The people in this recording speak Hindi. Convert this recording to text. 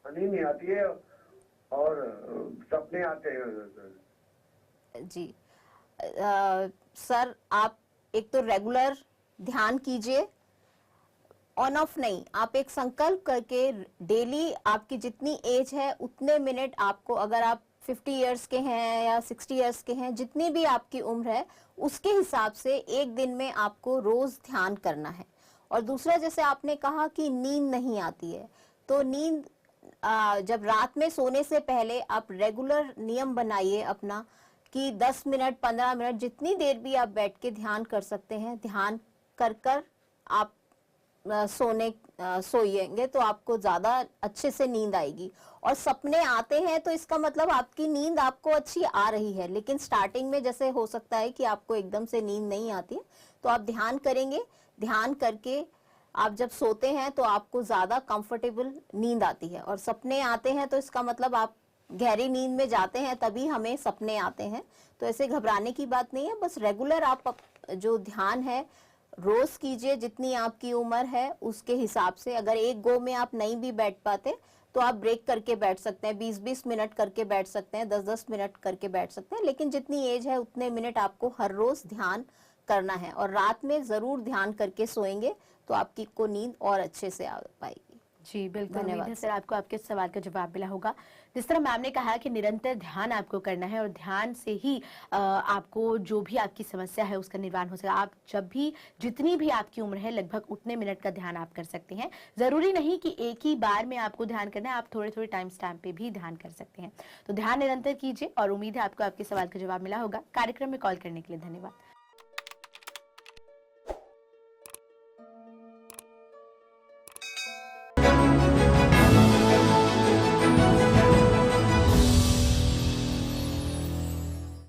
नींद नहीं आती है और सपने आते हैं। जी सर, आप एक तो रेगुलर ध्यान कीजिए, ऑन ऑफ नहीं, आप एक संकल्प करके डेली आपकी जितनी एज है उतने मिनट आपको, अगर आप 50 इयर्स के हैं या 60 इयर्स के हैं, जितनी भी आपकी उम्र है उसके हिसाब से एक दिन में आपको रोज ध्यान करना है। और दूसरा, जैसे आपने कहा कि नींद नहीं आती है, तो नींद जब रात में सोने से पहले आप रेगुलर नियम बनाइए अपना कि 10 मिनट 15 मिनट जितनी देर भी आप बैठ के ध्यान कर सकते हैं, ध्यान कर कर आप सोएंगे तो आपको ज्यादा अच्छे से नींद आएगी। और सपने आते हैं तो इसका मतलब आपकी नींद आपको अच्छी आ रही है, लेकिन स्टार्टिंग में जैसे हो सकता है कि आपको एकदम से नींद नहीं आती है, तो आप ध्यान करेंगे, ध्यान करके आप जब सोते हैं तो आपको ज्यादा कंफर्टेबल नींद आती है। और सपने आते हैं तो इसका मतलब आप गहरी नींद में जाते हैं, तभी हमें सपने आते हैं। तो ऐसे घबराने की बात नहीं है, बस रेगुलर आप जो ध्यान है रोज कीजिए, जितनी आपकी उम्र है उसके हिसाब से। अगर एक गो में आप नहीं भी बैठ पाते तो आप ब्रेक करके बैठ सकते हैं, 20-20 मिनट करके बैठ सकते हैं, 10-10 मिनट करके बैठ सकते हैं, लेकिन जितनी एज है उतने मिनट आपको हर रोज ध्यान करना है। और रात में जरूर ध्यान करके सोएंगे तो आपकी को नींद और अच्छे से आ पाएगी। जी बिल्कुल, उम्मीद धन्यवाद है सर आपको आपके सवाल का जवाब मिला होगा। जिस तरह मैम ने कहा कि निरंतर ध्यान आपको करना है और ध्यान से ही आपको जो भी आपकी समस्या है उसका निवारण हो सकेगा। आप जब भी, जितनी भी आपकी उम्र है, लगभग उतने मिनट का ध्यान आप कर सकते हैं। जरूरी नहीं कि एक ही बार में आपको ध्यान करना है, आप थोड़े थोड़े टाइम स्टैम्प पे भी ध्यान कर सकते हैं। तो ध्यान निरंतर कीजिए और उम्मीद है आपको आपके सवाल का जवाब मिला होगा। कार्यक्रम में कॉल करने के लिए धन्यवाद।